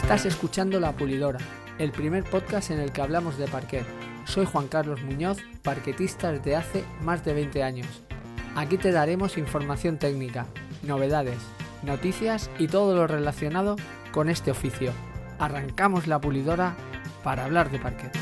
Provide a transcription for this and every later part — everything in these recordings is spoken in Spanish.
Estás escuchando La Pulidora, el primer podcast en el que hablamos de parquet. Soy Juan Carlos Muñoz, parquetista desde hace más de 20 años. Aquí te daremos información técnica, novedades, noticias y todo lo relacionado con este oficio. Arrancamos La Pulidora para hablar de parquet.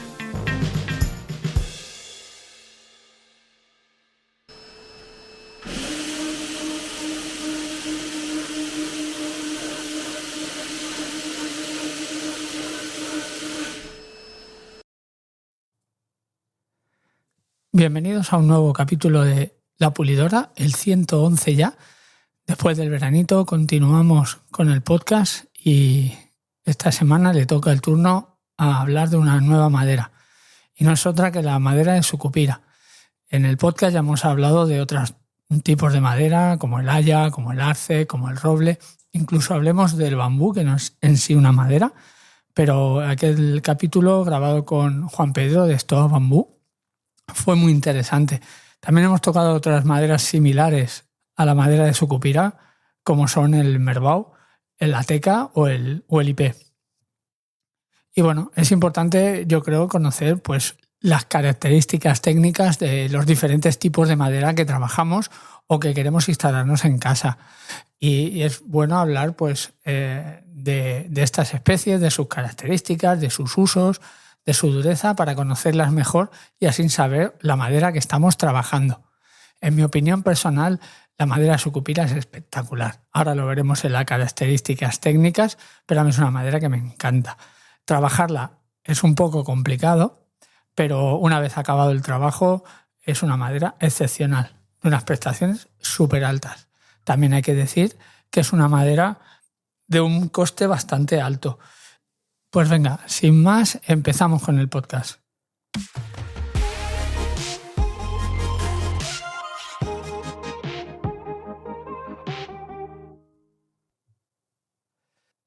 Bienvenidos a un nuevo capítulo de La Pulidora, el 111 ya. Después del veranito continuamos con el podcast y esta semana le toca el turno a hablar de una nueva madera. Y no es otra que la madera de sucupira. En el podcast ya hemos hablado de otros tipos de madera, como el haya, como el arce, como el roble. Incluso hablemos del bambú, que no es en sí una madera, pero aquel capítulo grabado con Juan Pedro de Stoa Bambú fue muy interesante. También hemos tocado otras maderas similares a la madera de sucupira, como son el merbau, el ateca o el ipé. Y bueno, es importante, yo creo, conocer pues las características técnicas de los diferentes tipos de madera que trabajamos o que queremos instalarnos en casa. Y es bueno hablar pues de estas especies, de sus características, de sus usos, de su dureza, para conocerlas mejor y así saber la madera que estamos trabajando. En mi opinión personal, la madera de sucupira es espectacular. Ahora lo veremos en las características técnicas, pero a mí es una madera que me encanta. Trabajarla es un poco complicado, pero una vez acabado el trabajo es una madera excepcional, de unas prestaciones súper altas. También hay que decir que es una madera de un coste bastante alto. Pues venga, sin más, empezamos con el podcast.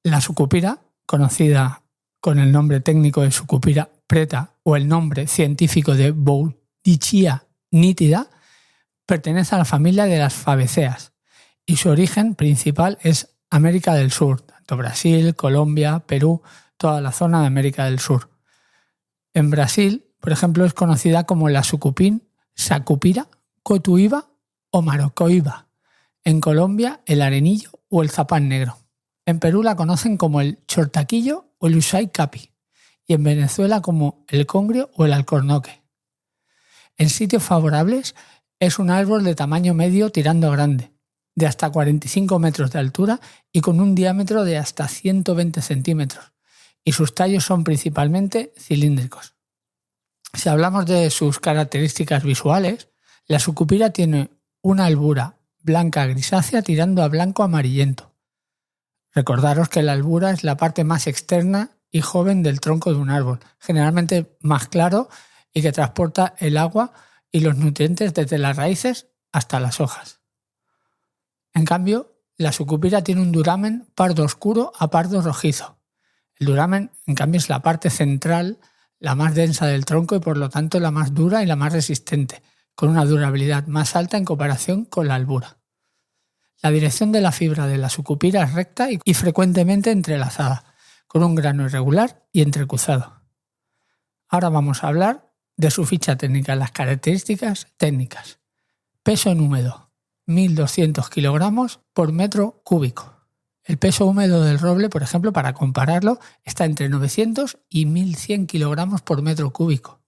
La sucupira, conocida con el nombre técnico de sucupira preta o el nombre científico de Bourdichia nítida, pertenece a la familia de las fabáceas y su origen principal es América del Sur, tanto Brasil, Colombia, Perú, toda la zona de América del Sur. En Brasil, por ejemplo, es conocida como la sucupín, sacupira, cotuíba o marocoíba. En Colombia, el arenillo o el zapán negro. En Perú la conocen como el chortaquillo o el usay capi. Y en Venezuela como el congrio o el alcornoque. En sitios favorables es un árbol de tamaño medio tirando a grande, de hasta 45 metros de altura y con un diámetro de hasta 120 centímetros. Y sus tallos son principalmente cilíndricos. Si hablamos de sus características visuales, la sucupira tiene una albura blanca grisácea tirando a blanco amarillento. Recordaros que la albura es la parte más externa y joven del tronco de un árbol, generalmente más claro y que transporta el agua y los nutrientes desde las raíces hasta las hojas. En cambio, la sucupira tiene un duramen pardo oscuro a pardo rojizo. El duramen, en cambio, es la parte central, la más densa del tronco y por lo tanto la más dura y la más resistente, con una durabilidad más alta en comparación con la albura. La dirección de la fibra de la sucupira es recta y frecuentemente entrelazada, con un grano irregular y entrecruzado. Ahora vamos a hablar de su ficha técnica, las características técnicas. Peso en húmedo, 1.200 kilogramos por metro cúbico. El peso húmedo del roble, por ejemplo, para compararlo, está entre 900 y 1.100 kilogramos por metro cúbico.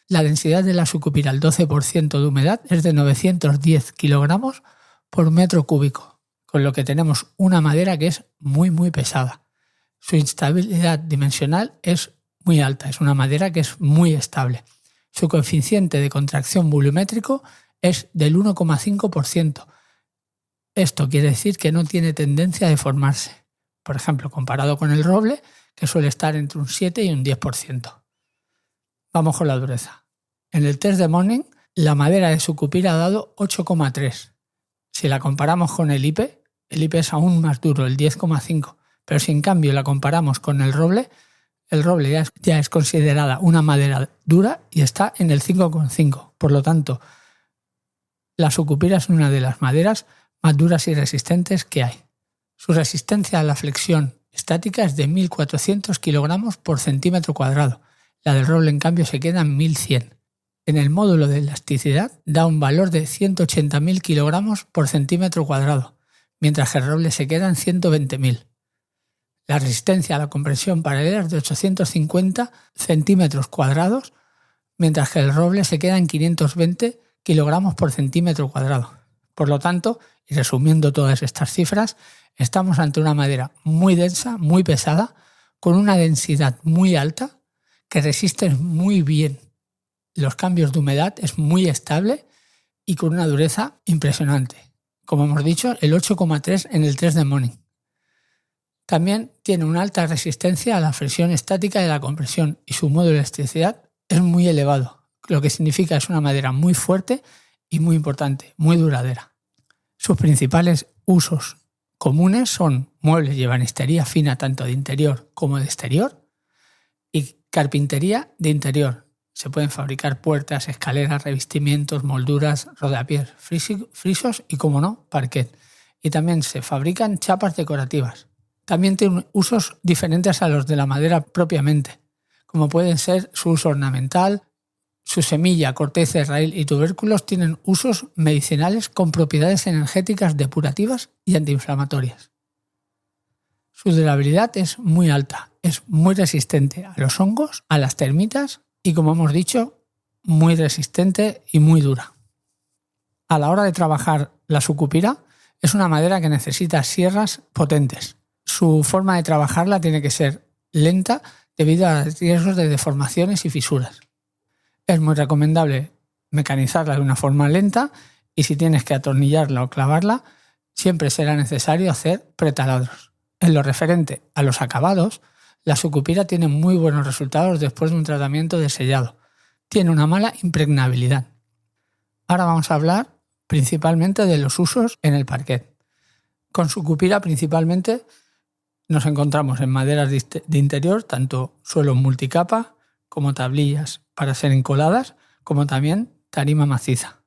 La densidad de la sucupira al 12% de humedad es de 910 kilogramos por metro cúbico, con lo que tenemos una madera que es muy muy pesada. Su instabilidad dimensional es muy alta, es una madera que es muy estable. Su coeficiente de contracción volumétrico es del 1,5%. Esto quiere decir que no tiene tendencia a deformarse. Por ejemplo, comparado con el roble, que suele estar entre un 7 y un 10%. Vamos con la dureza. En el test de Morning, la madera de sucupira ha dado 8,3. Si la comparamos con el ipé es aún más duro, el 10,5. Pero si en cambio la comparamos con el roble ya es considerada una madera dura y está en el 5,5. Por lo tanto, la sucupira es una de las maderas más duras y resistentes que hay. Su resistencia a la flexión estática es de 1.400 kilogramos por centímetro cuadrado. La del roble, en cambio, se queda en 1.100. En el módulo de elasticidad da un valor de 180.000 kilogramos por centímetro cuadrado, mientras que el roble se queda en 120.000. La resistencia a la compresión paralela es de 850 centímetros cuadrados, mientras que el roble se queda en 520 kilogramos por centímetro cuadrado. Por lo tanto, y resumiendo todas estas cifras, estamos ante una madera muy densa, muy pesada, con una densidad muy alta, que resiste muy bien los cambios de humedad, es muy estable y con una dureza impresionante. Como hemos dicho, el 8,3 en el 3 de Monin. También tiene una alta resistencia a la fricción estática de la compresión y su módulo de elasticidad es muy elevado, lo que significa que es una madera muy fuerte y muy importante, muy duradera. Sus principales usos comunes son muebles y ebanistería fina tanto de interior como de exterior y carpintería de interior. Se pueden fabricar puertas, escaleras, revestimientos, molduras, rodapiés, frisos y, como no, parquet. Y también se fabrican chapas decorativas. También tienen usos diferentes a los de la madera propiamente, como pueden ser su uso ornamental. Su semilla, corteza, raíz y tubérculos tienen usos medicinales con propiedades energéticas depurativas y antiinflamatorias. Su durabilidad es muy alta, es muy resistente a los hongos, a las termitas y, como hemos dicho, muy resistente y muy dura. A la hora de trabajar la sucupira, es una madera que necesita sierras potentes. Su forma de trabajarla tiene que ser lenta debido a los riesgos de deformaciones y fisuras. Es muy recomendable mecanizarla de una forma lenta y si tienes que atornillarla o clavarla, siempre será necesario hacer pretaladros. En lo referente a los acabados, la sucupira tiene muy buenos resultados después de un tratamiento de sellado. Tiene una mala impregnabilidad. Ahora vamos a hablar principalmente de los usos en el parquet. Con sucupira principalmente nos encontramos en maderas de interior, tanto suelo multicapa como tablillas para ser encoladas, como también tarima maciza.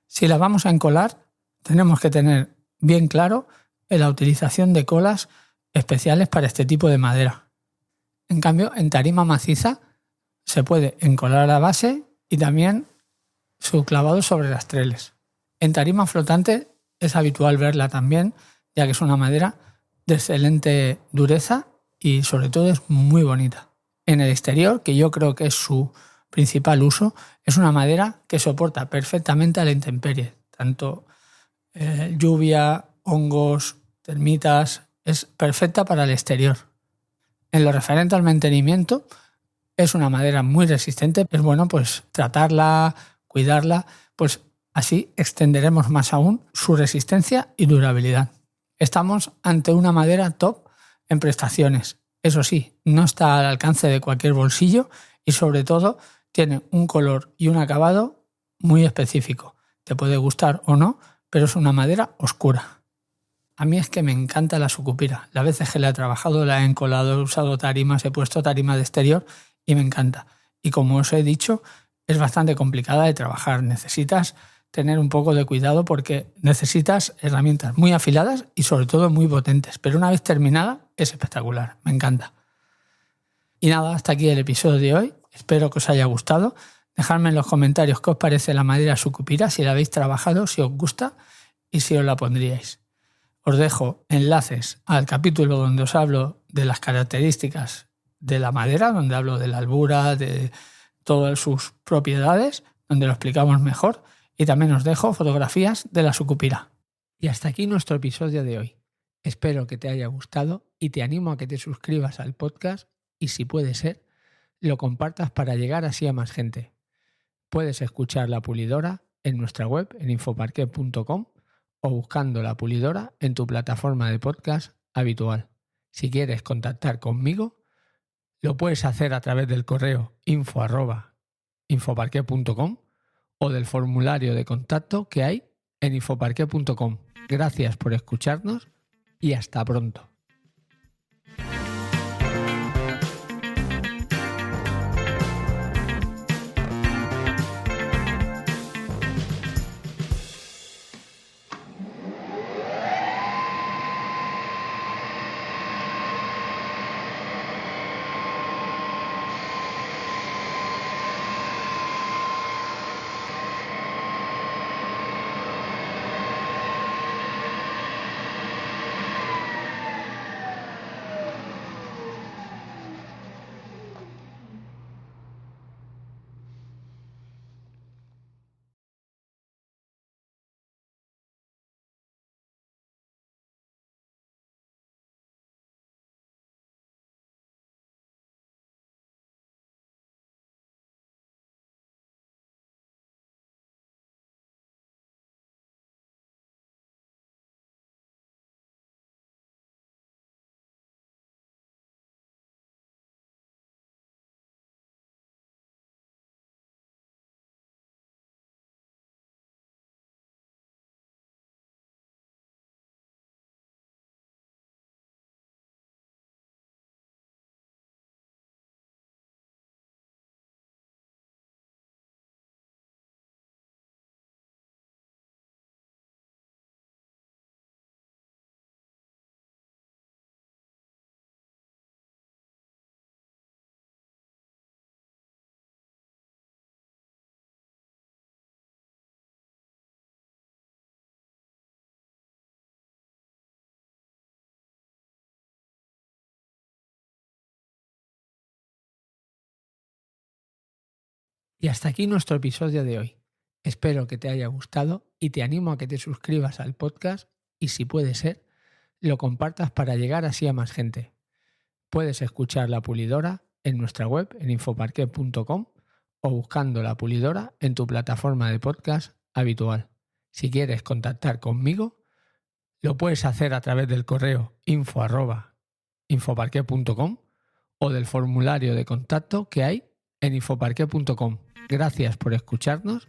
Si la vamos a encolar, tenemos que tener bien claro la utilización de colas especiales para este tipo de madera. En cambio, en tarima maciza se puede encolar a la base y también su clavado sobre las treles. En tarima flotante es habitual verla también, ya que es una madera de excelente dureza y sobre todo es muy bonita. En el exterior, que yo creo que es su principal uso, es una madera que soporta perfectamente a la intemperie, tanto lluvia, hongos, termitas, es perfecta para el exterior. En lo referente al mantenimiento, es una madera muy resistente, es bueno pues tratarla, cuidarla, pues así extenderemos más aún su resistencia y durabilidad. Estamos ante una madera top en prestaciones. Eso sí, no está al alcance de cualquier bolsillo y sobre todo tiene un color y un acabado muy específico. Te puede gustar o no, pero es una madera oscura. A mí es que me encanta la sucupira. Las veces que la he trabajado, la he encolado, he usado tarimas, he puesto tarima de exterior y me encanta. Y como os he dicho, es bastante complicada de trabajar. Necesitas tener un poco de cuidado porque necesitas herramientas muy afiladas y sobre todo muy potentes. Pero una vez terminada es espectacular. Me encanta. Y nada, hasta aquí el episodio de hoy. Espero que os haya gustado. Dejadme en los comentarios qué os parece la madera sucupira, si la habéis trabajado, si os gusta y si os la pondríais. Os dejo enlaces al capítulo donde os hablo de las características de la madera, donde hablo de la albura, de todas sus propiedades, donde lo explicamos mejor, y también os dejo fotografías de la sucupira. Y hasta aquí nuestro episodio de hoy. Espero que te haya gustado y te animo a que te suscribas al podcast y, si puede ser, lo compartas para llegar así a más gente. Puedes escuchar La Pulidora en nuestra web en infoparquet.com o buscando La Pulidora en tu plataforma de podcast habitual. Si quieres contactar conmigo, lo puedes hacer a través del correo info@infoparquet.com o del formulario de contacto que hay en infoparquet.com. Gracias por escucharnos y hasta pronto. Y hasta aquí nuestro episodio de hoy. Espero que te haya gustado y te animo a que te suscribas al podcast y, si puede ser, lo compartas para llegar así a más gente. Puedes escuchar La Pulidora en nuestra web en infoparquet.com o buscando La Pulidora en tu plataforma de podcast habitual. Si quieres contactar conmigo, lo puedes hacer a través del correo info@infoparquet.com o del formulario de contacto que hay en infoparquet.com. Gracias por escucharnos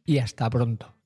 y hasta pronto.